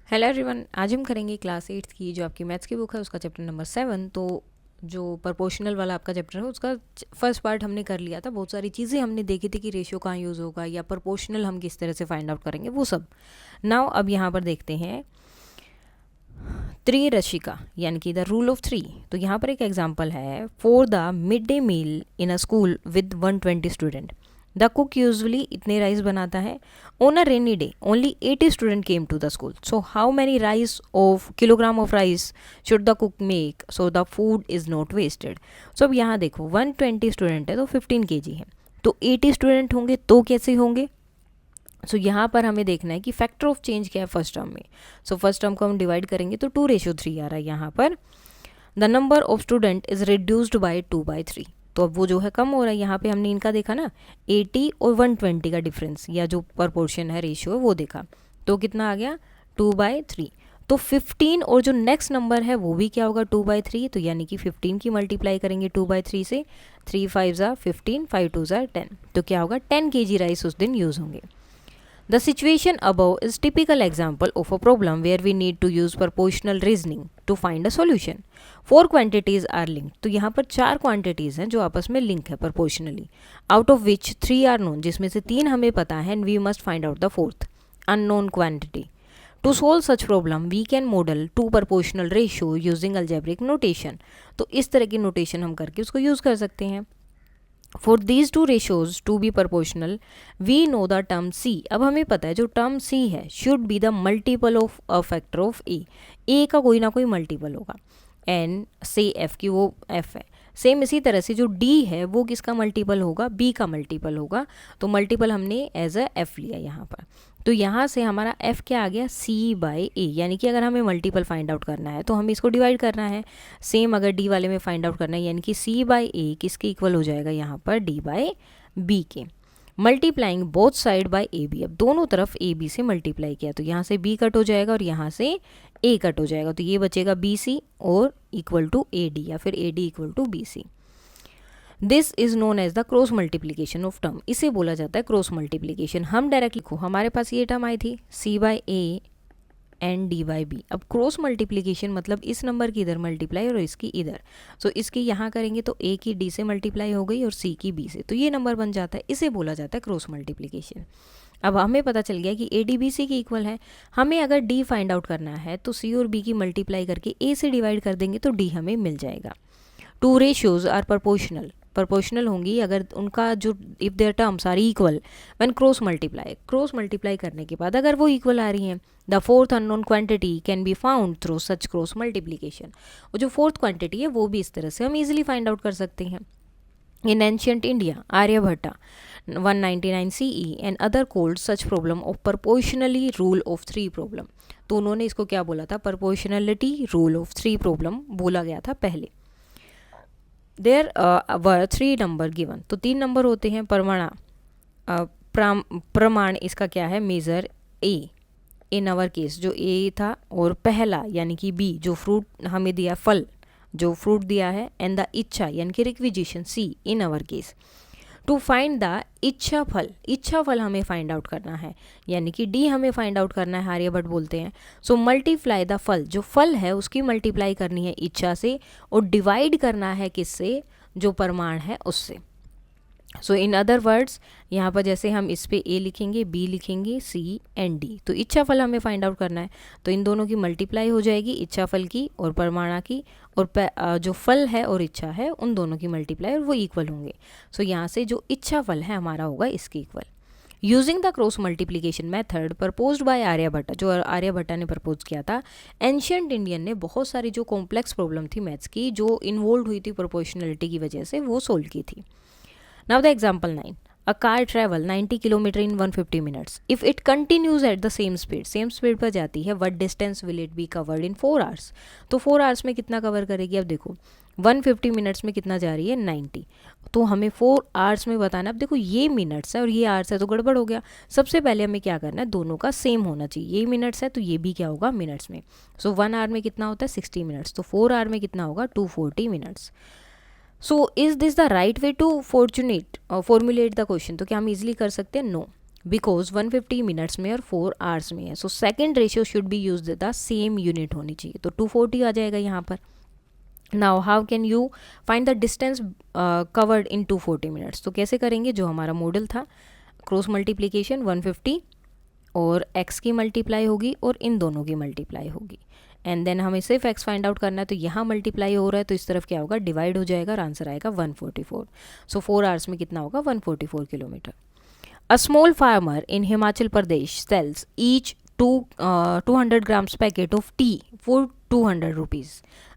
Hello everyone, आज हम करेंगे क्लास 8th की जो आपकी मैथ्स की बुक है उसका चैप्टर नंबर 7। तो जो प्रपोर्शनल वाला आपका चैप्टर है उसका फर्स्ट पार्ट हमने कर लिया था। बहुत सारी चीज़ें हमने देखी थी कि रेशियो कहाँ यूज़ होगा या प्रपोर्शनल हम किस तरह से फाइंड आउट करेंगे वो सब। नाउ अब यहाँ पर देखते हैं त्रिरशिका यानी कि द रूल ऑफ 3। तो यहाँ पर एक एग्जाम्पल है, for the mid day meal in a school with 120 student the cook usually इतने राइस बनाता है। On a rainy day only 80 student came to the school, so how many rice of kilogram of rice should the cook make so the food is not wasted. So अब यहाँ देखो 120 student है तो 15 kg है, तो 80 student होंगे तो कैसे होंगे। सो यहाँ पर हमें देखना है कि फैक्टर ऑफ चेंज क्या है फर्स्ट टर्म में। सो फर्स्ट टर्म को हम डिवाइड करेंगे तो 2:3 आ रहा है यहाँ पर। The number of student is reduced by 2/3। तो अब वो जो है कम हो रहा है। यहाँ पे हमने इनका देखा ना 80 और 120 का डिफरेंस या जो प्रपोर्शन है रेशियो है वो देखा, तो कितना आ गया 2/3। तो 15 और जो नेक्स्ट नंबर है वो भी क्या होगा 2/3। तो यानी कि 15 की मल्टीप्लाई करेंगे 2/3 से, 3 5 15, 5 2 10, तो क्या होगा 10 kg राइस उस दिन यूज़ होंगे। The situation above is typical example of a problem where we need to use proportional reasoning to find a solution. 4 quantities are linked. तो यहाँ पर 4 quantities हैं जो आपस में link है proportionally, out of which 3 are known, जिसमें से 3 हमें पता है, and we must find out the fourth unknown quantity. To solve such problem, we can model two proportional ratio using algebraic notation. तो इस तरह की notation हम करके उसको use कर सकते हैं। For these two ratios to be proportional we know the term C. अब हमें पता है जो टर्म सी है should be the multiple of a factor of A का कोई ना कोई मल्टीपल होगा। एन से एफ की वो एफ है। सेम इसी तरह से जो डी है वो किसका मल्टीपल होगा, बी का मल्टीपल होगा। तो मल्टीपल हमने एज अ एफ लिया यहाँ पर। तो यहाँ से हमारा f क्या आ गया c/a, यानी कि अगर हमें मल्टीपल फाइंड आउट करना है तो हमें इसको डिवाइड करना है। सेम अगर d वाले में फाइंड आउट करना है यानी कि c/a किसके इक्वल हो जाएगा यहाँ पर d/b के। Multiplying both side by A B, अब दोनों तरफ ए बी से मल्टीप्लाई किया तो यहाँ से b कट हो जाएगा और यहाँ से a कट हो जाएगा, तो ये बचेगा BC और इक्वल टू AD या फिर AD equal to BC। This is known as the cross multiplication of term, इसे बोला जाता है क्रॉस मल्टीप्लीकेशन। हम डायरेक्ट लिखो, हमारे पास ये टर्म आई थी c/a एंड d/b। अब क्रॉस मल्टीप्लीकेशन मतलब इस नंबर की इधर मल्टीप्लाई और इसकी इधर। सो इसकी यहाँ करेंगे तो a की d से मल्टीप्लाई हो गई और c की b से, तो ये नंबर बन जाता है, इसे बोला जाता है क्रॉस मल्टीप्लीकेशन। अब हमें पता चल गया कि AD BC के इक्वल है। हमें अगर D फाइंड आउट करना है तो C और B की मल्टीप्लाई करके A से डिवाइड कर देंगे तो D हमें मिल जाएगा। टू रेशियोज आर प्रपोर्शनल होंगी अगर उनका जो if their terms are equal when cross multiply करने के बाद अगर वो इक्वल आ रही हैं। The fourth unknown quantity can be found through such cross multiplication. और जो फोर्थ क्वांटिटी है वो भी इस तरह से हम इजीली फाइंड आउट कर सकते हैं। In ancient India, Aryabhatta 199 CE and other called such problem of proportionally rule of 3 problem। तो उन्होंने इसको क्या बोला था, proportionality rule of 3 problem बोला गया था पहले। देयर वर 3 नंबर गिवन, तो 3 नंबर होते हैं। प्रमाण इसका क्या है, major A in our case जो ए था, और पहला यानी कि बी जो फ्रूट हमें दिया, फल जो फ्रूट दिया है, एंड द इच्छा यानी कि requisition C in our case. To find the इच्छा फल हमें फाइंड आउट करना है, यानी कि डी हमें फाइंड आउट करना है, आर्यभट्ट बोलते हैं। सो मल्टीप्लाई द फल, जो फल है उसकी मल्टीप्लाई करनी है इच्छा से और डिवाइड करना है किससे, जो प्रमाण है उससे। सो इन अदर वर्ड्स यहाँ पर जैसे हम इस पे ए लिखेंगे, बी लिखेंगे, सी एंड डी, तो इच्छा फल हमें फाइंड आउट करना है तो इन दोनों की मल्टीप्लाई हो जाएगी, इच्छा फल की और परमाणा की, और जो फल है और इच्छा है उन दोनों की मल्टीप्लाई और वो इक्वल होंगे। सो यहाँ से जो इच्छा फल है हमारा होगा इसके equal. Using the cross multiplication method proposed by Aryabhatta, जो आर्यभट्ट ने प्रपोज किया था, एंशियंट इंडियन ने बहुत सारी जो कॉम्प्लेक्स प्रॉब्लम थी मैथ्स की जो इन्वॉल्व हुई थी प्रोपोर्शनलिटी की वजह से, वो सोल्व की थी। Now the example 9. A car travel 90 km in 150 minutes. If it continues at the same speed पर जाती है, what distance will it be covered in 4 hours? तो 4 hours में कितना कवर करेगी, अब देखो 150 मिनट्स में कितना जा रही है 90, तो हमें 4 hours में बताना। अब देखो ये मिनट्स है और ये आवर्स है तो गड़बड़ हो गया। सबसे पहले हमें क्या करना है, दोनों का सेम होना चाहिए, ये मिनट्स है तो ये भी क्या होगा मिनट्स में। सो 1 hour में कितना होता है 60 मिनट्स, तो 4 hour में कितना होगा 240 minutes. So is this the right way to formulate the question, तो क्या हम इजिली कर सकते हैं, नो। बिकॉज 150 मिनट्स में और 4 आवर्स में है. So second ratio should be use the same unit होनी चाहिए. तो 240 आ जाएगा यहाँ पर. Now how can you find the distance covered in 240 minutes. तो कैसे करेंगे, जो हमारा मॉडल था क्रॉस मल्टीप्लीकेशन 150 और x की मल्टीप्लाई होगी और इन दोनों की मल्टीप्लाई होगी. एंड देन हमें सिर्फ x फाइंड आउट करना है. तो यहाँ मल्टीप्लाई हो रहा है तो इस तरफ क्या होगा, डिवाइड हो जाएगा और आंसर आएगा 144. सो 4 आवर्स में कितना होगा, 144 kilometre. A small farmer in Himachal Pradesh sells each 200 grams packet of tea for 200 rupees.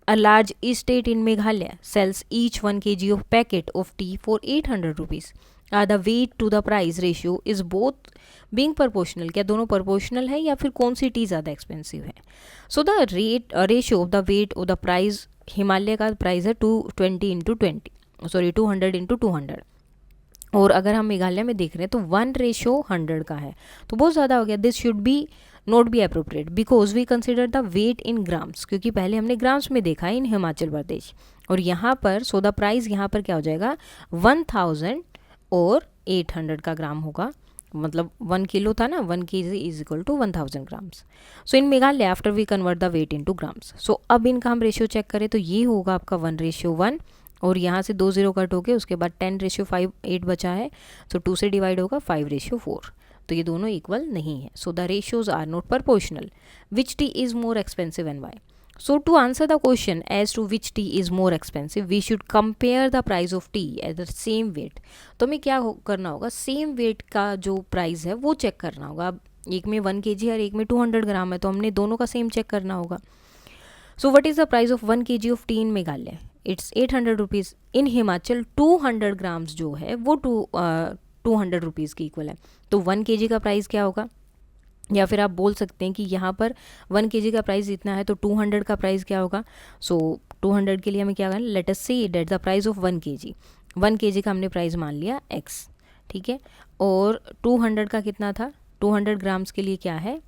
A large estate in Meghalaya sells each 1 kg of packet of tea for 800 rupees. The weight to the price ratio is both being proportional. क्या दोनों proportional है या फिर कौन C T ज़्यादा expensive है. So the rate ratio of the weight of the price, Himalaya का price है 200 इंटू 200. और अगर हम मेघालय में देख रहे हैं तो 1:100 का है, तो बहुत ज़्यादा हो गया. This should be not be appropriate because we consider the weight in grams, क्योंकि पहले हमने ग्राम्स में देखा है इन हिमाचल प्रदेश. और यहाँ पर सो द प्राइस यहाँ पर क्या हो जाएगा, 1000 और 800 का ग्राम होगा. मतलब 1 किलो था ना, 1 kg is equal to 1000 grams. So in Meghalaya after we convert the weight into grams. So अब इनका हम रेशियो चेक करें तो ये होगा आपका 1:1 और यहाँ से 2 0 कट हो गए. उसके बाद 10:5 8 बचा है. सो 2 से डिवाइड होगा 5:4. तो ये दोनों इक्वल नहीं है. So the ratios are not proportional. Which tea is more expensive and why. So to answer the question as to which tea is more expensive we should compare the price of tea at the same weight. तो हमें क्या करना होगा, same wait का जो price है वो check करना होगा. अब एक में 1 kg और एक में 200 ग्राम है, तो हमने दोनों का सेम चेक करना होगा. So what is the price of 1 kg of tea in Meghalaya, it's 800 rupees. In Himachal 200 grams जो है वो 200 रुपीज़ की इक्वल है. तो 1 kg का प्राइस क्या होगा, या फिर आप बोल सकते हैं कि यहाँ पर 1 kg का प्राइस इतना है तो 200 का प्राइस क्या होगा. सो 200 के लिए हमें क्या करना, let us say that the price of 1 kg. 1 kg का हमने प्राइस मान लिया x, ठीक है. और 200 का कितना था, 200 ग्राम्स के लिए क्या है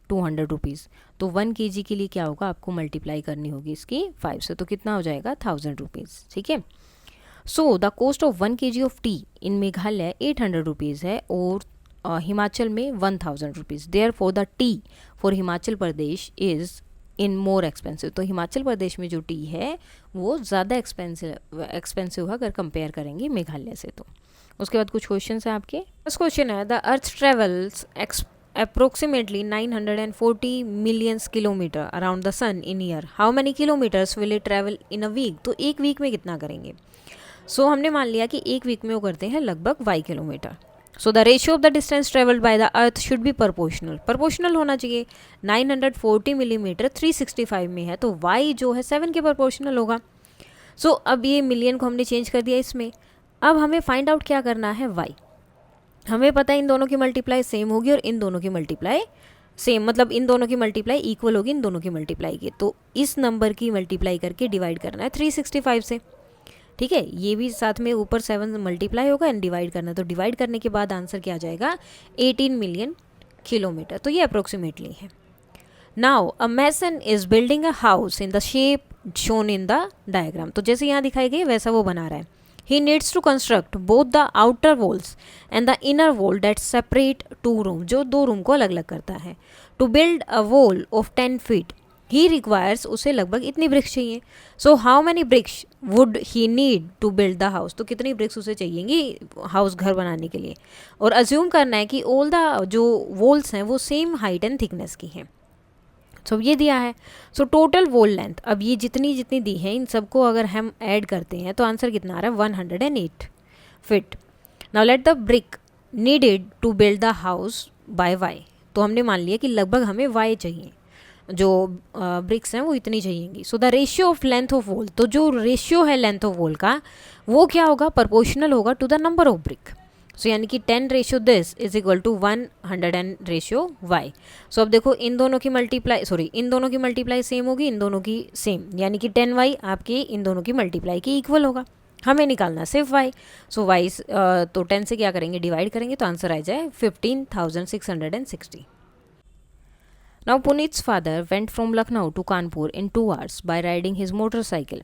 200 रुपीज़. तो 1 kg के लिए क्या होगा, आपको मल्टीप्लाई करनी होगी इसकी 5 से, तो कितना हो जाएगा 1000 रुपीज़, ठीक है. So the cost of 1 kg of tea in Meghalaya 800 rupees है और हिमाचल में 1000 rupees. Therefore the tea for Himachal Pradesh is in more expensive. तो हिमाचल प्रदेश में जो टी है वो ज़्यादा एक्सपेंसिव है अगर कंपेयर करेंगे मेघालय से. तो उसके बाद कुछ क्वेश्चन है आपके. फर्स्ट क्वेश्चन है, the earth travels approximately 940 million kilometer around the sun in year. How many kilometers will it travel in a week? तो एक वीक में कितना करेंगे. सो हमने मान लिया कि एक वीक में वो करते हैं लगभग y kilometre. So the ratio of the distance travelled by the earth should be proportional होना चाहिए. 940 मिलीमीटर 365 में है तो y जो है 7 के प्रोपोर्शनल होगा. सो अब ये मिलियन को हमने चेंज कर दिया इसमें. अब हमें फाइंड आउट क्या करना है, y. हमें पता है इन दोनों की मल्टीप्लाई सेम होगी और इन दोनों की मल्टीप्लाई सेम, मतलब इन दोनों की मल्टीप्लाई इक्वल होगी इन दोनों की मल्टीप्लाई की. तो इस नंबर की मल्टीप्लाई करके डिवाइड करना है 365 से, ठीक है. ये भी साथ में ऊपर 7 मल्टीप्लाई होगा एंड डिवाइड करना है. तो डिवाइड करने के बाद आंसर क्या आ जाएगा, 18 मिलियन किलोमीटर. तो ये अप्रोक्सीमेटली है. Now a mason is building a house in the shape shown in the diagram. तो जैसे यहाँ दिखाई गई वैसा वो बना रहा है. He needs to construct both the outer walls and the inner wall that separate two rooms, जो 2 रूम को अलग अलग करता है. To build a wall of 10 feet, he requires, उसे लगभग इतनी ब्रिक्स चाहिए. So how many bricks would he need to build the house? तो कितनी ब्रिक्स उसे चाहिएंगी हाउस घर बनाने के लिए. और अज्यूम करना है कि all the जो वॉल्स हैं वो सेम हाइट एंड थिकनेस की हैं. सो ये दिया है. सो टोटल वॉल लेंथ, अब ये जितनी जितनी दी है इन सबको अगर हम ऐड करते हैं तो आंसर कितना आ रहा है, 108 feet. Now let the brick needed to build the house by Y. तो हमने मान लिया कि लगभग हमें वाई चाहिए, जो ब्रिक्स हैं वो इतनी चाहिएंगी. So the ratio of length of wall, तो जो रेशियो है लेंथ ऑफ वॉल का वो क्या होगा, प्रोपोर्शनल होगा to the number of brick. So यानी कि 10 ratio this is equal to 100 ratio y. So अब देखो इन दोनों की मल्टीप्लाई सेम होगी, इन दोनों की सेम, यानी कि 10y आपके इन दोनों की मल्टीप्लाई की इक्वल होगा. हमें निकालना सिर्फ y. सो y तो 10 से क्या करेंगे, डिवाइड करेंगे तो आंसर आ जाए 15,660. Now Puneet's father went from Lucknow to Kanpur in 2 hours by riding his motorcycle.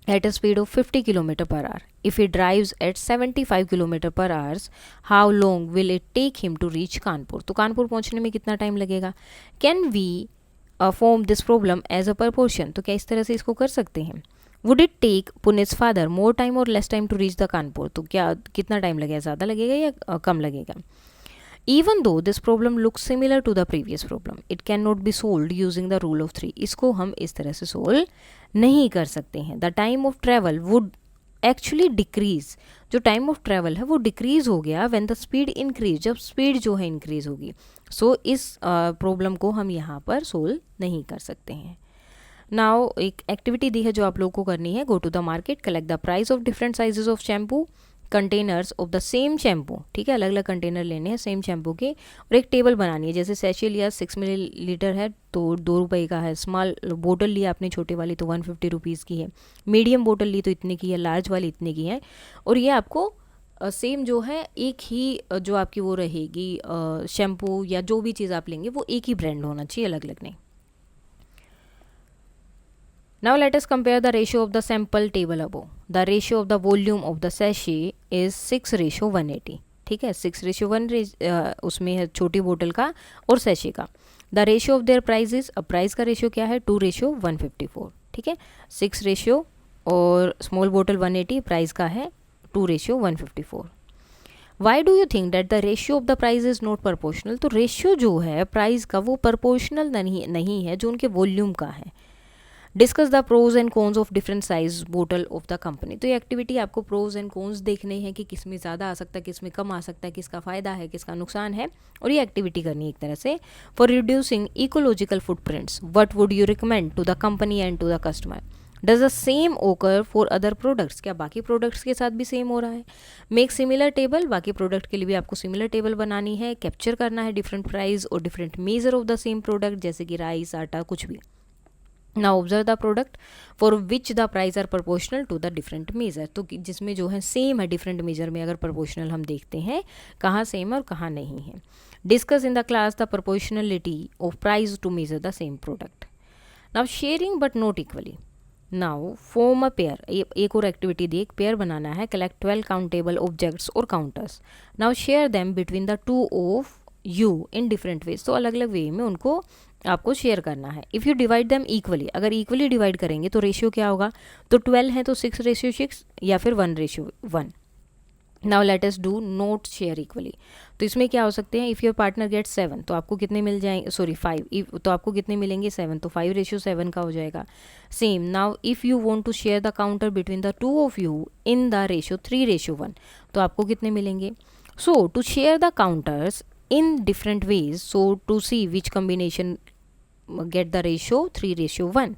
at a speed of 50 km per hour. If he drives at 75 km per hour, how long will it take him to reach Kanpur? तो कानपुर पहुंचने में कितना time लगेगा? Can we form this problem as a proportion? तो क्या इस तरह से इसको कर सकते हैं? Would it take Punit's father more time or less time to reach the Kanpur? तो क्या कितना टाइम लगेगा, ज़्यादा लगेगा या कम लगेगा? Even though this problem looks similar to the previous problem, it cannot be solved using the rule of 3. इसको हम इस तरह से solve नहीं कर सकते हैं. The time of travel would actually decrease. जो time of travel है वो decrease हो गया when the speed increase, जब speed जो है increase होगी. So इस problem को हम यहाँ पर solve नहीं कर सकते हैं. Now एक activity दी है जो आप लोगों को करनी है. Go to the market, collect the price of different sizes of shampoo, containers of the same shampoo. ठीक है, अलग अलग कंटेनर लेने हैं सेम शैम्पू के और एक टेबल बनानी है. जैसे सैशे लिया 6 मिलीलीटर है तो 2 रुपये का है. स्मॉल बोतल लिया आपने छोटे वाली तो 150 रुपीज़ की है. मीडियम बोतल ली तो इतने की है, लार्ज वाली इतने की है. और ये आपको सेम जो है एक ही जो आपकी वो रहेगी शैम्पू या जो भी चीज़ आप लेंगे वो एक ही ब्रांड होना चाहिए, अलग अलग नहीं. Now let us compare the ratio of the sample table above. The ratio of the volume of the sachet is 6:180. ठीक है, 6:1 उसमें है छोटी बोतल का और सैशे का. The ratio of their prices, अब प्राइस का रेशियो क्या है 2:154. ठीक है, 6 रेशियो और स्मॉल बोतल 180, प्राइस का है 2:154. Why do you think that the ratio of the price is not proportional? तो रेशियो जो है प्राइस का वो प्रोपोर्शनल नहीं है जो उनके वॉल्यूम का है. Discuss the pros and cons of different size बोतल ऑफ द कंपनी. तो ये एक्टिविटी आपको प्रोज एंड कॉन्स देखने हैं कि किस में ज़्यादा आ सकता है, किस में कम आ सकता है, किसका फ़ायदा है, किसका नुकसान है, और ये एक्टिविटी करनी है एक तरह से. For reducing ecological footprints, what would you recommend to the company and to the customer? Does the same occur for other products? क्या बाकी प्रोडक्ट्स के साथ भी सेम हो रहा है? मेक सिमिलर टेबल, बाकी प्रोडक्ट के लिए भी आपको सिमिलर टेबल बनानी है. कैप्चर करना है डिफरेंट प्राइस और different measure of the same product, जैसे कि राइस, आटा, कुछ भी. Now observe the product for which the price are proportional to the different measure. तो जिसमें जो है सेम है डिफरेंट मेजर में, अगर proportional हम देखते हैं कहाँ सेम है और कहाँ नहीं है. Discuss in the class the proportionality of price to measure the same product. Now sharing but not equally. Now form a pair. एक और एक्टिविटी दी, एक पेयर बनाना है. Collect 12 countable objects or counters. Now share them between the two of you in different ways. तो अलग अलग वे में उनको आपको शेयर करना है. If you divide them equally, अगर इक्वली डिवाइड करेंगे तो रेशियो क्या होगा? तो 12 है तो 6:6 या फिर 1:1. Now let us do not share equally. तो इसमें क्या हो सकते हैं? इफ़ योर पार्टनर गेट 7 तो आपको कितने मिल जाएंगे, सॉरी 5, तो आपको कितने मिलेंगे 7, तो 5:7 का हो जाएगा. Same now if you want to share the counter between the two of you in the ratio 3:1 तो आपको कितने मिलेंगे? So to share the counters in different ways, so to see which combination get the ratio 3:1.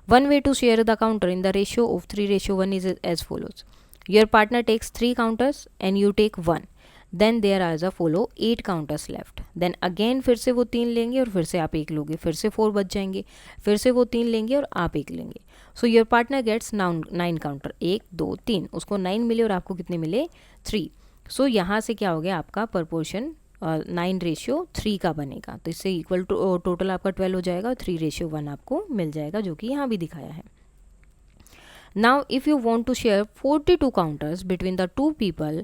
One way to share the counter in the ratio of 3:1 is as follows. Your partner takes 3 counters and you take 1. Then there are the follow 8 counters left. Then again फिर से वो 3 लेंगे और फिर से आप 1 लोगे, फिर से 4 बच जाएंगे, फिर से वो 3 लेंगे और आप 1 लेंगे. So your partner gets 9 counter, 1 2 3, उसको 9 मिले और आपको कितने मिले 3. So यहाँ से क्या हो गया आपका proportion 9:3 का बनेगा. तो इससे इक्वल टू टोटल आपका 12 हो जाएगा और 3:1 आपको मिल जाएगा, जो कि यहाँ भी दिखाया है. Now if you want to share 42 counters between the two people,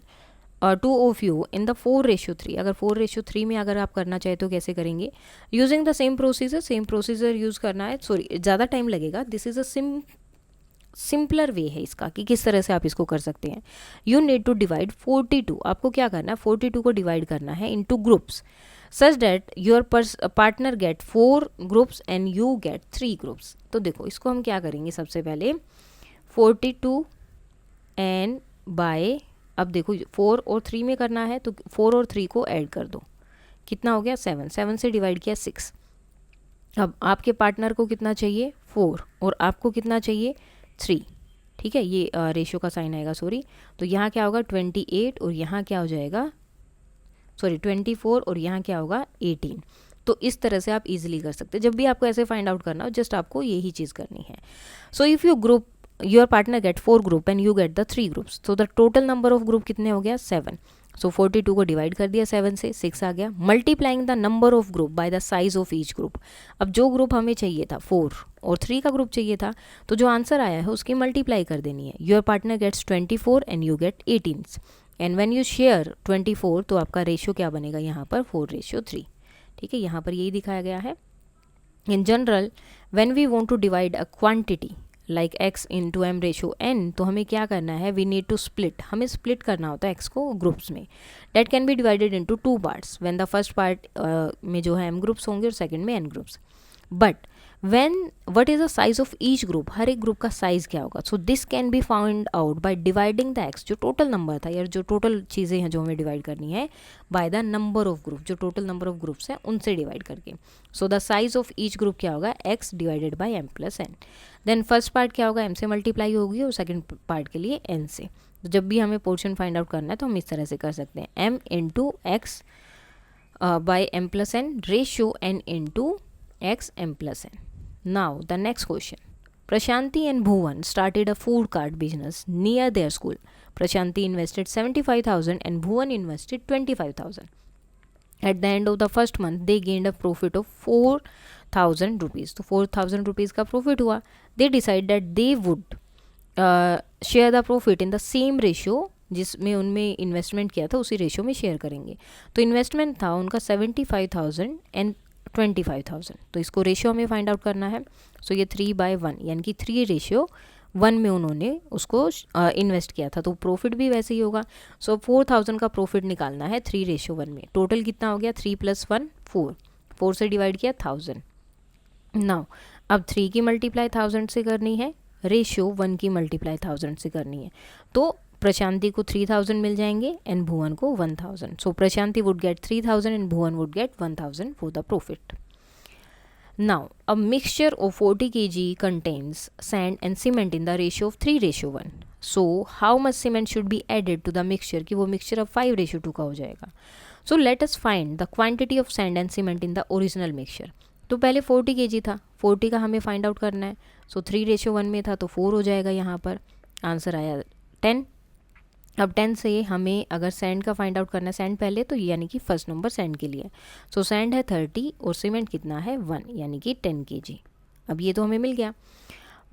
2 of you in the 4:3. अगर 4:3 में अगर आप करना चाहे तो कैसे करेंगे? Using the same procedure use करना है. सॉरी, ज़्यादा टाइम लगेगा. This is a simpler way है इसका कि किस तरह से आप इसको कर सकते हैं. You need to divide 42. आपको क्या करना है? 42 को डिवाइड करना है into groups such that your partner get 4 groups and you get 3 groups. तो देखो इसको हम क्या करेंगे, सबसे पहले 42 एंड बाय, अब देखो 4 और 3 में करना है तो 4 और 3 को ऐड कर दो, कितना हो गया 7 से डिवाइड किया 6. अब आपके पार्टनर को कितना चाहिए 4 और आपको कितना चाहिए 3. ठीक है, ये रेशियो का साइन आएगा, सॉरी. तो यहाँ क्या होगा 28 और यहाँ क्या हो जाएगा, सॉरी 24 और यहाँ क्या होगा 18. तो इस तरह से आप इजीली कर सकते हैं. जब भी आपको ऐसे फाइंड आउट करना हो जस्ट आपको यही चीज़ करनी है. So if you group your partner get 4 group and you get the 3 groups, तो the total number of group कितने हो गया 7. सो 42 को डिवाइड कर दिया 7 से, 6 आ गया। Multiplying the number of group by the size of each group. अब जो ग्रुप हमें चाहिए था 4 और 3 का ग्रुप चाहिए था, तो जो आंसर आया है उसकी मल्टीप्लाई कर देनी है। Your partner gets 24 and you get 18 and when you share 24 तो आपका रेशियो क्या बनेगा यहाँ पर 4:3। ठीक है, यहाँ पर यही दिखाया गया है। In general when we want to divide a quantity like x into M ratio n, तो हमें क्या करना है, वी नीड टू स्प्लिट, हमें स्प्लिट करना होता है x को ग्रुप्स में। That can be divided into 2 parts when the first part में जो है m ग्रुप्स होंगे और सेकंड में n groups. But when what is the size of each group, हर एक ग्रुप का साइज क्या होगा। So this can be found out by dividing the x, जो टोटल नंबर था या जो टोटल चीज़ें हैं जो हमें डिवाइड करनी है, by the number of group, जो टोटल नंबर ऑफ ग्रुप्स हैं उनसे डिवाइड करके। So the size of each group क्या होगा, x divided by m plus n। Then first part क्या होगा, m से मल्टीप्लाई होगी और सेकेंड पार्ट के लिए n से। तो जब भी हमें पोर्शन फाइंड आउट करना है तो हम इस तरह से कर सकते हैं, m into X by m plus n ratio n into x m plus n. Now the next question. Prashanti and Bhuvan started a food cart business near their school. Prashanti invested 75,000 and Bhuvan invested 25,000. At the end of the first month, they gained a profit of 4,000 rupees. तो 4,000 rupees का profit हुआ. They decided that they would share the profit in the same ratio जिसमें उनमें investment किया था उसी ratio में share करेंगे। तो इन्वेस्टमेंट था उनका 75,000 एंड 25,000, तो इसको रेशियो हमें फाइंड आउट करना है। सो ये 3/1 यानी कि 3:1 में उन्होंने उसको इन्वेस्ट किया था, तो प्रॉफिट भी वैसे ही होगा। सो 4,000 का प्रॉफिट निकालना है 3:1 में। टोटल कितना हो गया, 3 + 1 4, 4 से डिवाइड किया 1000। नाउ अब 3 की मल्टीप्लाई 1000 से करनी है, रेशियो 1 की मल्टीप्लाई 1000 से करनी है। तो प्रशांति को 3000 मिल जाएंगे एंड भुवन को 1000। So Prashanti would get 3000 and Bhuvan would get 1000 for the profit. Now a mixture of 40 kg contains sand and cement in the ratio of 3:1. So how much cement should be added to the mixture कि वो mixture अब 5:2 का हो जाएगा। So let us find the quantity of sand and cement in the original mixture. तो पहले 40 kg था, 40 का हमें फाइंड आउट करना है। सो 3:1 में था तो 4 हो जाएगा, यहाँ पर आंसर आया 10। अब 10 से हमें अगर सैंड का फाइंड आउट करना है, सैंड पहले तो यानी कि फर्स्ट नंबर सैंड के लिए। सो सैंड है 30 और सीमेंट कितना है 1 यानी कि 10 kg। अब ये तो हमें मिल गया।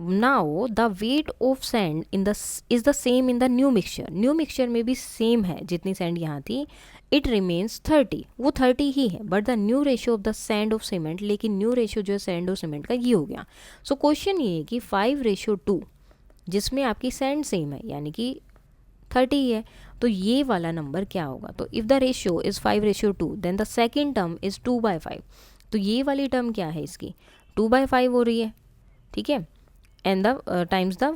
Now the weight of sand in the is the same in the new mixture. New mixture में भी सेम है, जितनी सैंड यहाँ थी इट रिमेन्स 30, वो 30 ही है। But the new ratio of the sand of cement, लेकिन न्यू रेशियो जो है सैंड और सीमेंट का ये हो गया। सो क्वेश्चन ये है कि 5:2 जिसमें आपकी सैंड सेम है यानी कि 30 ही है, तो ये वाला नंबर क्या होगा। तो if the ratio is 5:2 then the second term is 2/5। तो ये वाली टर्म क्या है इसकी 2/5 हो रही है, ठीक है, and the times the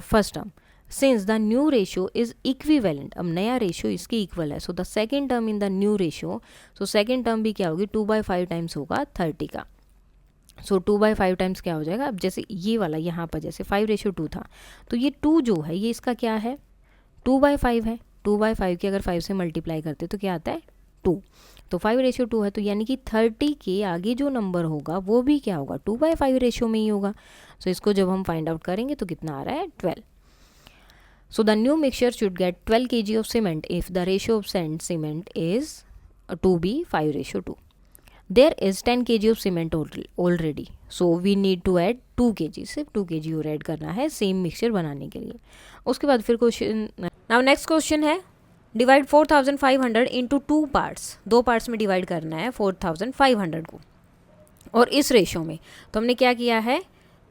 first term since the new ratio is equivalent. अब नया रेशियो इसकी इक्वल है। So the second term in the new ratio, so second term भी क्या होगी 2/5 टाइम्स होगा 30 का। सो 2/5 टाइम्स क्या हो जाएगा। अब जैसे ये वाला यहाँ पर जैसे 5:2 था, तो ये 2 जो है ये इसका क्या है 2/5 है। 2/5 की अगर 5 से मल्टीप्लाई करते तो क्या आता है 2, तो 5:2 है, तो यानी कि 30 के आगे जो नंबर होगा वो भी क्या होगा 2/5 रेशियो में ही होगा। सो इसको जब हम फाइंड आउट करेंगे तो कितना आ रहा है 12। So the new mixture should get 12 kg of cement if the ratio of sand cement is to be 5:2। There is 10 kg of cement already, so we need to add 2 kg, सिर्फ 2 kg और add करना है same mixture बनाने के लिए। उसके बाद फिर क्वेश्चन, नाउ नेक्स्ट क्वेश्चन है डिवाइड 4,500 इंटू 2 पार्ट्स। 2 पार्ट्स में डिवाइड करना है 4,500 को और इस रेशियो में। तो हमने क्या किया है,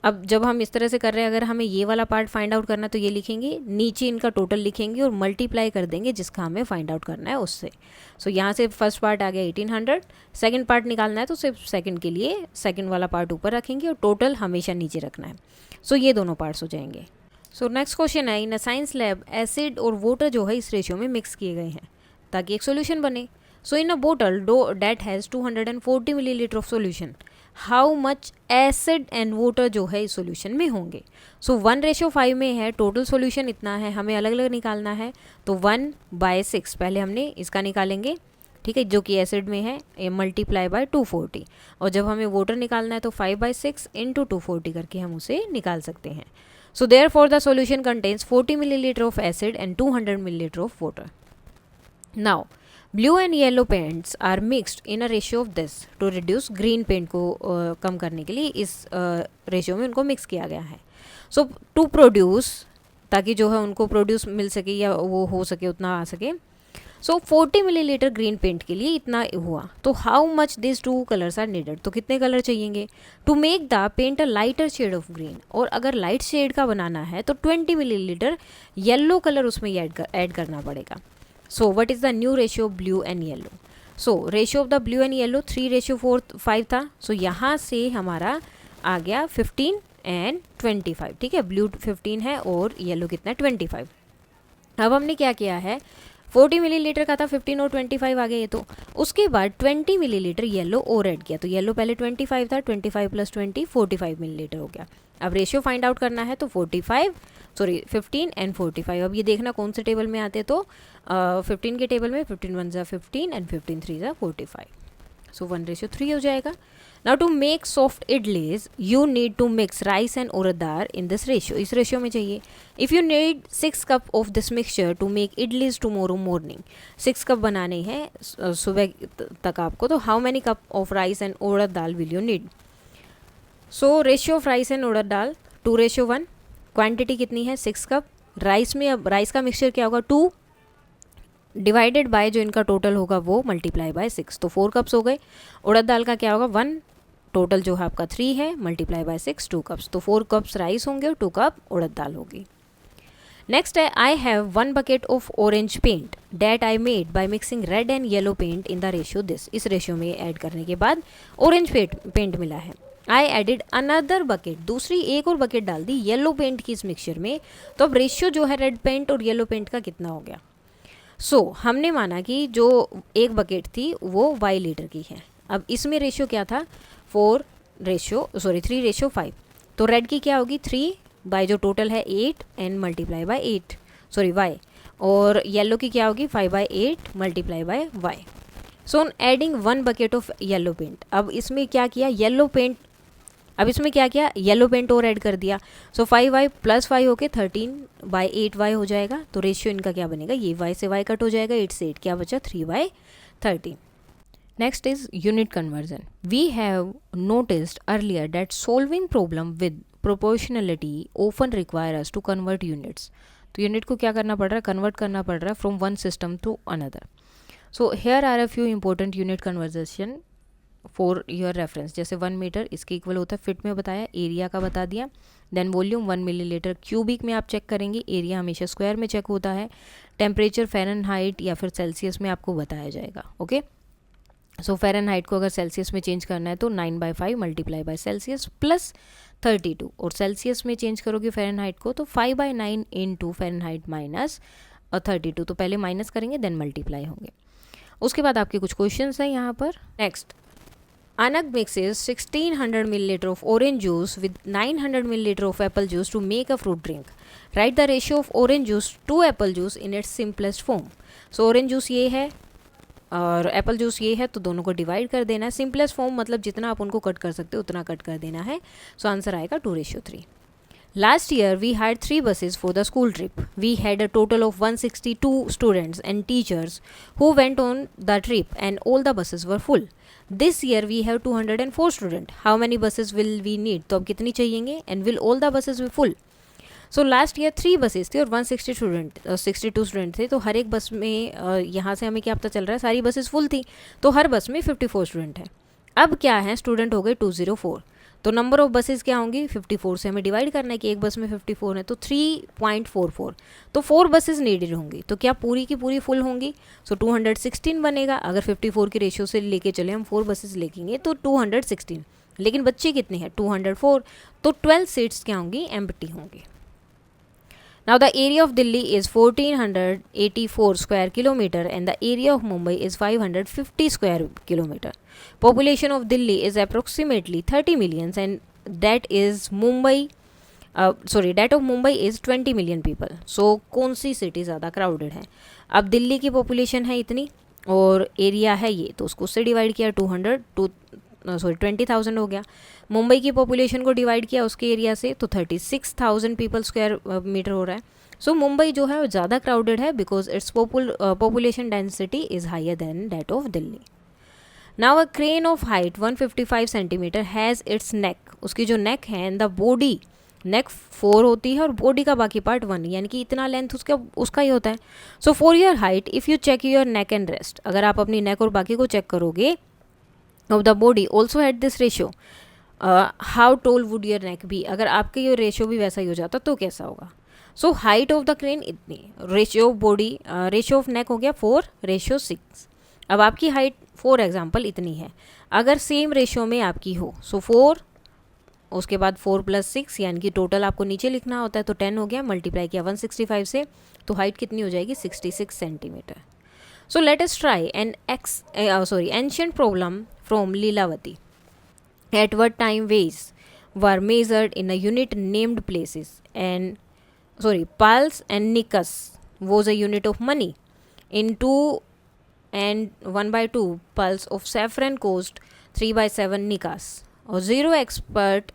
अब जब हम इस तरह से कर रहे हैं, अगर हमें ये वाला पार्ट फाइंड आउट करना है तो ये लिखेंगे, नीचे इनका टोटल लिखेंगे और मल्टीप्लाई कर देंगे जिसका हमें फाइंड आउट करना है उससे। सो यहाँ से फर्स्ट पार्ट आ गया 1800, सेकंड पार्ट निकालना है तो सिर्फ सेकंड के लिए सेकंड वाला पार्ट ऊपर रखेंगे और टोटल हमेशा नीचे रखना है। सो ये दोनों पार्ट्स हो जाएंगे। सो नेक्स्ट क्वेश्चन है, इन अ साइंस लैब एसिड और वाटर जो है इस रेशियो में मिक्स किए गए हैं ताकि एक सोल्यूशन बने। So in a bottle that has 240 millilitre of solution, how much acid and water जो है इस सोल्यूशन में होंगे। सो 1:5 में है, टोटल सोल्यूशन इतना है, हमें अलग अलग निकालना है। तो 1/6 पहले हमने इसका निकालेंगे, ठीक है, जो कि एसिड में है, मल्टीप्लाई बाय 240, और जब हमें वाटर निकालना है तो 5/6 इंटू 240 करके हम उसे निकाल सकते हैं। So therefore the solution contains 40 millilitre of acid and 200 millilitre of water. Now blue and yellow paints are mixed in a ratio of this to reduce green paint को कम करने के लिए इस रेशियो में उनको मिक्स किया गया है. सो टू प्रोड्यूस, ताकि जो है उनको प्रोड्यूस मिल सके या वो हो सके उतना आ सके. सो 40 मिलीलीटर ग्रीन पेंट के लिए इतना हुआ. तो how much this two colours are needed, तो कितने कलर चाहिएंगे to make the paint a lighter shade of green. और अगर लाइट शेड का बनाना है तो 20 मिलीलीटर येलो कलर उसमें ऐड करना पड़ेगा. So what is the new ratio of blue and yellow. So ratio of the blue and yellow 3:4:5 था. सो यहाँ से हमारा आ गया 15 एंड 25. ठीक है, ब्लू 15 है और येलो कितना है 25. अब हमने क्या किया है, 40 मिलीलीटर का था, 15 और 25 आ गए ये. तो उसके बाद 20 मिलीलीटर येलो और ऐड किया. तो येलो पहले 25 था, 25 + 20 45 मिलीलीटर हो गया. अब रेशियो फाइंड आउट करना है तो 15 एंड 45. अब ये देखना कौन से टेबल में आते, तो 15 के टेबल में 15 1 ज़ा 15 एंड 15 3 ज़ा 45. सो 1:3 हो जाएगा. Now to make soft idlis you need to mix rice and urad dal in this ratio. इस रेशियो में चाहिए. If you need 6 cup of this mixture to make idlis tomorrow morning, 6 cup बनाने हैं सुबह तक आपको, तो how many cup of rice and urad dal will you need. So ratio of rice and urad dal 2:1. Quantity कितनी है 6 कप. राइस में अब राइस का मिक्सचर क्या होगा 2 डिवाइडेड बाय जो इनका टोटल होगा वो मल्टीप्लाई बाय 6, तो 4 कप्स हो गए. उड़द दाल का क्या होगा 1, टोटल जो है आपका 3 है, मल्टीप्लाई बाय 6 2 कप्स, तो 4 कप्स राइस होंगे और 2 कप उड़द दाल होगी. नेक्स्ट है I have 1 bucket of orange paint that I made by mixing red and yellow paint in the ratio this. इस रेशियो में ऐड करने के बाद ऑरेंज पेंट मिला है. आई एडिड अनदर बकेट, दूसरी एक और बकेट डाल दी येलो पेंट की इस मिक्सचर में. तो अब रेशियो जो है रेड पेंट और येलो पेंट का कितना हो गया. सो हमने माना कि जो एक बकेट थी वो y लीटर की है. अब इसमें रेशियो क्या था 3:5. तो रेड की क्या होगी 3 बाय जो टोटल है 8 एंड मल्टीप्लाई बाय 8 y, और येलो की क्या होगी 5/8 multiply by y. So on adding 1 bucket of yellow paint, अब इसमें क्या किया येलो पेंट और ऐड कर दिया. सो 5y + 5 होके 13/8y हो जाएगा. तो रेशियो इनका क्या बनेगा, ये y से y कट हो जाएगा, 8 से 8 क्या बचा 3/13. Next is unit conversion. We have noticed earlier that solving problem with proportionality often require us to convert units. तो यूनिट को क्या करना पड़ रहा है, कन्वर्ट करना पड़ रहा है from one system to another. So here are a few important unit conversation for your reference. जैसे 1 मीटर इसके इक्वल होता है, फिट में बताया, एरिया का बता दिया. देन वॉल्यूम 1 मिलीलीटर क्यूबिक में आप चेक करेंगे, एरिया हमेशा स्क्वायर में चेक होता है. टेम्परेचर फ़ारेनहाइट या फिर सेल्सियस में आपको बताया जाएगा. ओके, सो फ़ारेनहाइट को अगर सेल्सियस में चेंज करना है तो 9/5 मल्टीप्लाई बाय सेल्सियस प्लस 32, और सेल्सियस में चेंज करोगे फ़ारेनहाइट को तो 5/9 इंटू फ़ारेनहाइट माइनस 32. तो पहले माइनस करेंगे देन मल्टीप्लाई होंगे. उसके बाद आपके कुछ क्वेश्चंस हैं यहाँ पर. Next, Anak mixes 1600 milliliter of orange juice with 900 milliliter of apple juice to make a fruit drink. Write the ratio of orange juice to apple juice in its simplest form. So orange juice ये है और Apple juice ये है, तो दोनों को divide कर देना है. सिंपलेस्ट फॉर्म मतलब जितना आप उनको कट कर सकते हो उतना कट कर देना है. सो आंसर आएगा 2:3. Last year we had 3 buses for the school trip. We had a total of 162 students and teachers who went on the trip and all the buses were full. This year we have 204 students. How many buses will we need? तो अब कितनी चाहिएंगे and will all the buses be full? So last year 3 buses थी और 62 student थे. तो हर एक बस में यहाँ से हमें क्या पता चल रहा है सारी बसेस फुल थी, तो हर बस में 54 स्टूडेंट हैं. अब क्या है, स्टूडेंट हो गए 204. तो नंबर ऑफ बसेस क्या होंगी 54 से हमें डिवाइड करना है कि एक बस में 54 है तो 3.44. तो 4 बसेस नीडेड होंगी. तो क्या पूरी की पूरी फुल होंगी. सो 216 बनेगा. अगर 54 के रेशियो से लेके चले हम 4 बसेस लेंगे तो 216. लेकिन बच्चे कितने हैं 204. तो 12 सीट्स क्या होंगी एम्प्टी होंगी. Now the area of Delhi is 1484 square kilometer and the area of Mumbai is 550 square kilometer. Population of Delhi is approximately 30 millions and that of Mumbai is 20 million people. So कौन सी city ज़्यादा crowded है. अब दिल्ली की population है इतनी और area है ये, तो उसको उससे डिवाइड किया 20,000 हो गया. मुंबई की पॉपुलेशन को डिवाइड किया उसके एरिया से तो 36,000 पीपल स्क्वायर मीटर हो रहा है. सो मुंबई जो है वो ज़्यादा क्राउडेड है because its population density is higher than that of Delhi. Now a crane of height 155 centimetre has its neck, उसकी जो नेक है एंड द बॉडी, नेक 4 होती है और बॉडी का बाकी पार्ट 1, यानी कि इतना लेंथ उसका ही होता है. So for your height if you check your neck and rest, अगर आप अपनी नेक और बाकी को चेक करोगे of the body also at this ratio, how tall would your neck be, अगर आपके ये रेशियो भी वैसा ही हो जाता तो कैसा होगा. So height of the crane इतनी, ratio of body, ratio of neck हो गया 4:6. अब आपकी हाइट फॉर एग्जाम्पल इतनी है, अगर सेम रेशियो में आपकी हो, सो 4 उसके बाद 4 + 6 यानी कि टोटल आपको नीचे लिखना होता है, तो 10 हो गया, मल्टीप्लाई किया 165 से, तो हाइट कितनी हो जाएगी 66 centimetre. So let us try an ancient problem from Lilavati. At what time weights were measured in a unit named places, and pulse and nicus was a unit of money. In 2 and 1/2 pulse of saffron cost 3/7 nicas. Or 0 expert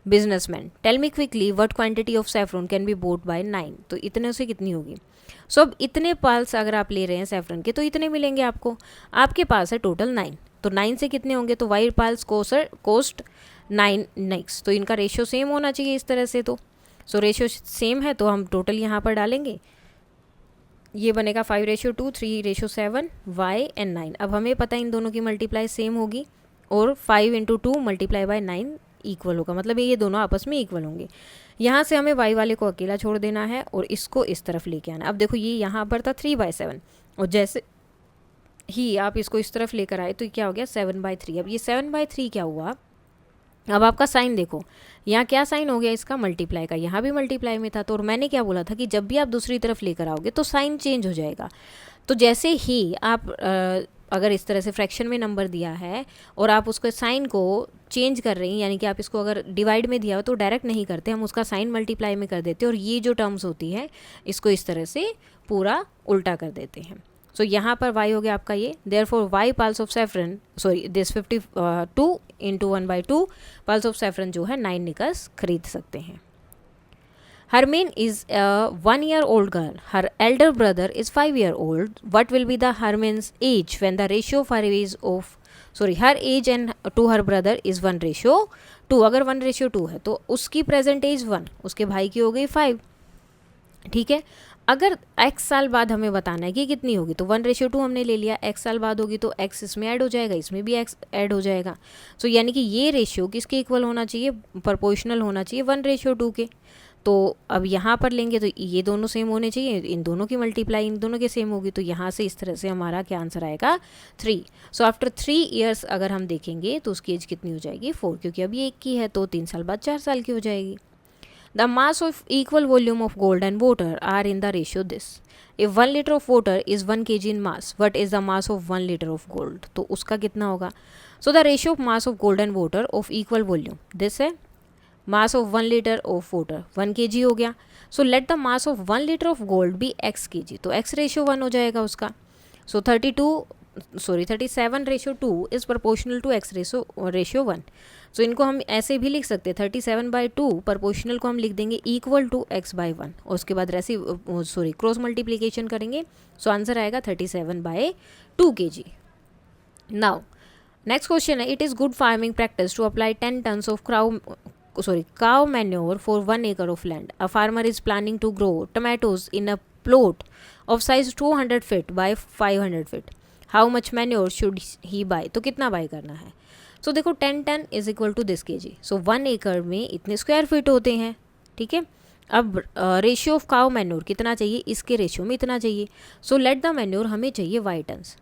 businessman. Tell me quickly what quantity of saffron can be bought by 9. तो इतने से कितनी होगी. सो अब इतने pulse अगर आप ले रहे हैं सैफरन के तो इतने मिलेंगे आपको, आपके पास है टोटल 9, तो 9 से कितने होंगे, तो वाई पल्स कोस्ट 9 नेक्स्ट, तो इनका रेशियो सेम होना चाहिए इस तरह से. तो सो रेशियो सेम है तो हम टोटल यहाँ पर डालेंगे, ये बनेगा 5:2, 3:7, y एंड 9. अब हमें पता है इन दोनों की मल्टीप्लाई सेम होगी और 5 × 2 मल्टीप्लाई बाय 9 इक्वल होगा, मतलब ये दोनों आपस में इक्वल होंगे. यहाँ से हमें y वाले को अकेला छोड़ देना है और इसको इस तरफ लेके आना. अब देखो ये यहाँ पर था 3/7 और जैसे ही आप इसको इस तरफ लेकर आए तो क्या हो गया 7/3. अब ये 7/3 क्या हुआ, अब आपका साइन देखो, यहाँ क्या साइन हो गया इसका, मल्टीप्लाई का, यहाँ भी मल्टीप्लाई में था. तो और मैंने क्या बोला था कि जब भी आप दूसरी तरफ लेकर आओगे तो साइन चेंज हो जाएगा. तो जैसे ही आप अगर इस तरह से फ्रैक्शन में नंबर दिया है और आप उसके साइन को चेंज कर रही हैं, यानी कि आप इसको अगर डिवाइड में दिया हो तो डायरेक्ट नहीं करते, हम उसका साइन मल्टीप्लाई में कर देते हैं और ये जो टर्म्स होती है इसको इस तरह से पूरा उल्टा कर देते हैं. सो यहाँ पर y हो गया आपका ये, therefore y pulse of saffron, this 52 × 1/2 pulse of saffron जो है 9 निकस खरीद सकते हैं. Hermine is a 1-year-old girl. Her elder brother is 5-year-old. What will be the Hermine's age when the ratio of her age and to her brother is 1:2. अगर 1:2 है तो उसकी present as 1, उसके भाई की हो गई 5. ठीक है, अगर x साल बाद हमें बताना है कि कितनी होगी तो 1:2 हमने ले लिया, x साल बाद होगी तो x इसमें ऐड हो जाएगा, इसमें भी x ऐड हो जाएगा. सो यानी कि ये रेशियो किसके इक्वल होना चाहिए, प्रोपोर्शनल होना चाहिए 1:2 के. तो अब यहाँ पर लेंगे तो ये दोनों सेम होने चाहिए, इन दोनों की मल्टीप्लाई इन दोनों के सेम होगी, तो यहाँ से इस तरह से हमारा क्या आंसर आएगा 3. सो आफ्टर 3 ईयर्स अगर हम देखेंगे तो उसकी एज कितनी हो जाएगी 4, क्योंकि अभी 1 की है तो 3 साल बाद 4 साल की हो जाएगी. The mass of equal volume of gold and water are in the ratio this. If 1 litre of water is 1 kg in mass, what is the mass of 1 litre of gold, तो उसका कितना होगा. So the ratio of mass of gold and water of equal volume, this है mass of 1 litre of water 1 kg हो गया. So let the mass of 1 litre of gold be x kg, तो x ratio 1 हो जाएगा उसका. So 37:2 is proportional to x ratio 1. So इनको हम ऐसे भी लिख सकते हैं 37/2 प्रोपोर्शनल को हम लिख देंगे इक्वल टू x/1 और उसके बाद क्रॉस मल्टीप्लीकेशन करेंगे. सो आंसर आएगा 37/2 kg. नाउ नेक्स्ट क्वेश्चन है, it is good farming practice to apply 10 tons of cow manure for 1 acre of land. A farmer is planning to grow tomatoes in a plot of size 200 feet by 500 feet. How much manure should he buy? तो कितना bye करना है. सो देखो 10 ton is equal to this kg. So 1 एकड़ में इतने square feet होते हैं. ठीक है, अब रेशियो ऑफ काउ मैन्योर कितना चाहिए, इसके रेशियो में इतना चाहिए. सो लेट द मैन्योर हमें चाहिए y टन्स.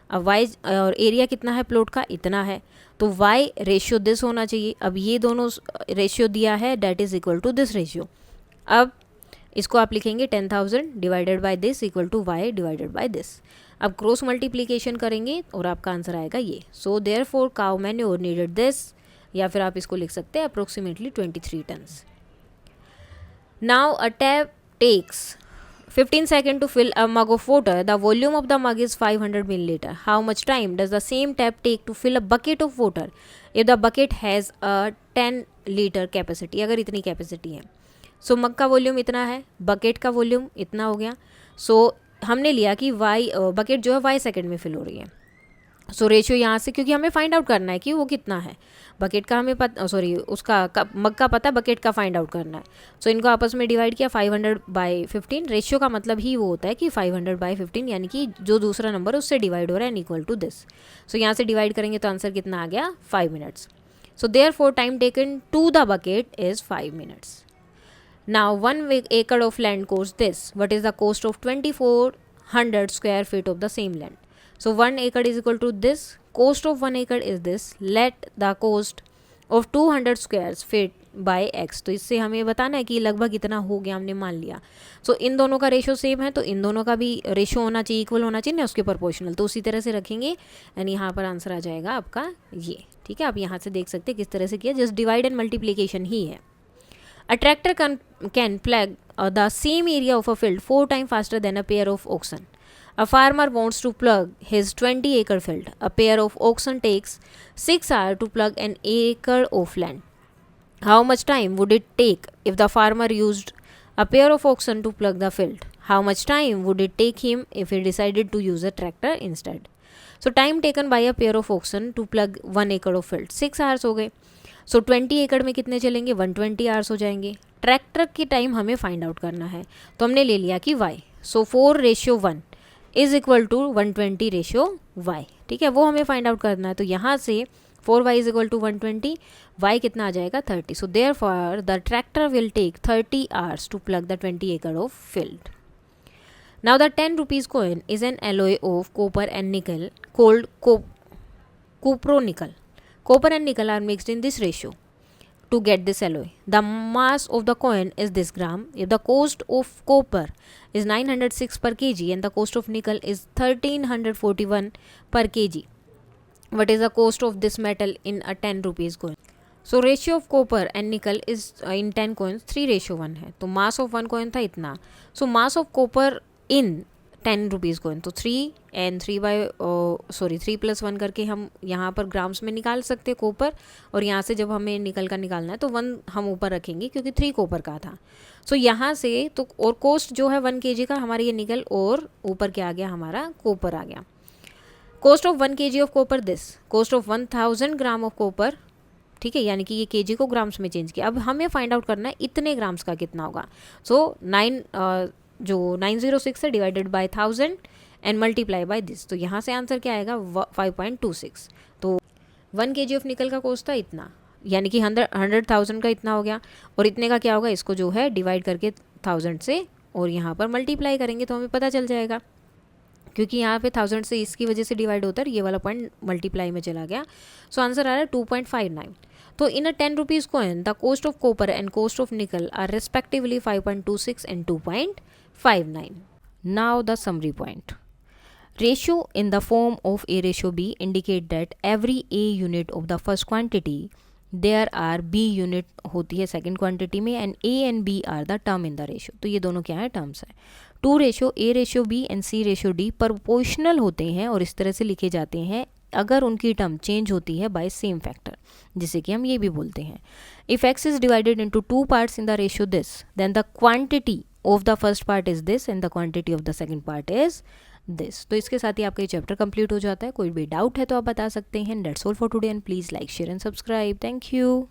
अब y और एरिया कितना है प्लॉट का, इतना है, तो y रेशियो दिस होना चाहिए. अब ये दोनों रेशियो दिया है that is equal to this ratio. अब इसको आप लिखेंगे 10,000 divided by this equal to y divided by this. अब क्रॉस मल्टीप्लीकेशन करेंगे और आपका आंसर आएगा ये. So therefore cow manure needed this, या फिर आप इसको लिख सकते हैं approximately 23 tons. Now a tap takes 15 seconds to fill a mug of water. The volume of the mug is 500 milliliter. How much time does the same tap take to fill a bucket of water if the bucket has a 10 liter capacity? अगर इतनी capacity है सो मग का volume इतना है, bucket का volume इतना हो गया। सो हमने लिया कि बकेट जो है y सेकेंड में फिल हो रही है। सो रेशियो यहाँ से, क्योंकि हमें फाइंड आउट करना है कि वो कितना है, बकेट का हमें मग का पता, बकेट का फाइंड आउट करना है। सो इनको आपस में डिवाइड किया 500/15। रेशियो का मतलब ही वो होता है कि 500/15, यानी कि जो दूसरा नंबर उससे डिवाइड हो रहा है, इक्वल टू दिस। सो यहाँ से डिवाइड करेंगे तो आंसर कितना आ गया, 5 minutes. So therefore time taken to the bucket is 5 minutes. Now 1 acre of land costs this. What is the cost of 2400 square feet of the same land? So 1 acre is equal to this. Cost of 1 acre is this. Let the cost of 200 square feet by x. तो इससे हमें बताना है कि लगभग इतना हो गया, हमने मान लिया। सो इन दोनों का रेशो सेम है, तो इन दोनों का भी रेशो होना चाहिए, इक्वल होना चाहिए ना, उसके प्रोपोर्शनल। तो उसी तरह से रखेंगे एंड यहाँ पर आंसर आ जाएगा आपका ये। ठीक है, आप यहाँ से देख सकते हैं किस तरह से किया, जस्ट डिवाइड एंड मल्टीप्लीकेशन ही है। A tractor can plough the same area of a field 4 times faster than a pair of oxen. A farmer wants to plough his 20-acre field. A pair of oxen takes 6 hours to plough an acre of land. How much time would it take if the farmer used a pair of oxen to plough the field? How much time would it take him if he decided to use a tractor instead? So time taken by a pair of oxen to plough 1 acre of field 6 hours हो गए। सो 20 एकड़ में कितने चलेंगे, 120 hours हो जाएंगे। Tractor की time हमें फाइंड आउट करना है, तो हमने ले लिया कि y। So 4:1 is equal to 120:y। ठीक है, वो हमें फाइंड आउट करना है। तो यहाँ से 4y is equal to 120, y कितना आ जाएगा 30। So therefore the tractor will take 30 hours to plough the 20 acre of field. Now the 10 rupees coin is an alloy of copper and nickel called cupronickel. Copper and nickel are mixed in this ratio to get this alloy. The mass of the coin is this gram. If the cost of copper is 906 per kg and the cost of nickel is 1341 per kg, what is the cost of this metal in a 10 rupees coin? So ratio of copper and nickel is in 10 coins 3:1 है। तो mass of 1 coin था इतना। So mass of copper in 10 rupees coin, तो 3 and 3 + 1 करके हम यहाँ पर grams में निकाल सकते कॉपर, और यहाँ से जब हमें निकल का निकालना है तो 1 हम ऊपर रखेंगे क्योंकि 3 कॉपर का था। सो यहाँ से तो और कॉस्ट जो है 1 kg का हमारा ये निकल, और ऊपर क्या आ गया, हमारा कॉपर आ गया। Cost of 1 kg of copper this, cost of 1000 gram of copper. ठीक है, यानी कि ये केजी को ग्राम्स में चेंज किया। अब हमें फाइंड आउट करना है इतने ग्राम्स का कितना होगा। सो 906 है divided by 1000 and multiply by this, तो यहाँ से आंसर क्या आएगा 5.26। तो 1 kg ऑफ निकल का कॉस्ट था इतना, यानी कि 100,000 का इतना हो गया, और इतने का क्या होगा, इसको जो है डिवाइड करके 1000 से और यहाँ पर मल्टीप्लाई करेंगे तो हमें पता चल जाएगा, क्योंकि यहाँ पे 1000 से इसकी वजह से डिवाइड होता है, ये वाला पॉइंट मल्टीप्लाई में चला गया। सो आंसर आ रहा है 2.59। तो in a 10 rupees coin the cost of copper and cost of nickel are respectively 5.26 and 2.59. Now the summary point. Ratio in the form of A ratio B indicate that every A unit of the first quantity there are B unit होती है second quantity में, and A and B are the term in the ratio. तो ये दोनों क्या है, terms है। 2 ratio A ratio B and C ratio D proportional होते हैं और इस तरह से लिखे जाते हैं अगर उनकी टर्म चेंज होती है बाय सेम फैक्टर, जिसे कि हम ये भी बोलते हैं। If x is divided into 2 parts in the ratio this, then the quantity of the first part is this and the quantity of the second part is this. तो इसके साथ ही आपका ये चैप्टर कंप्लीट हो जाता है। कोई भी डाउट है तो आप बता सकते हैं। That's all for today and please like share and subscribe. Thank you.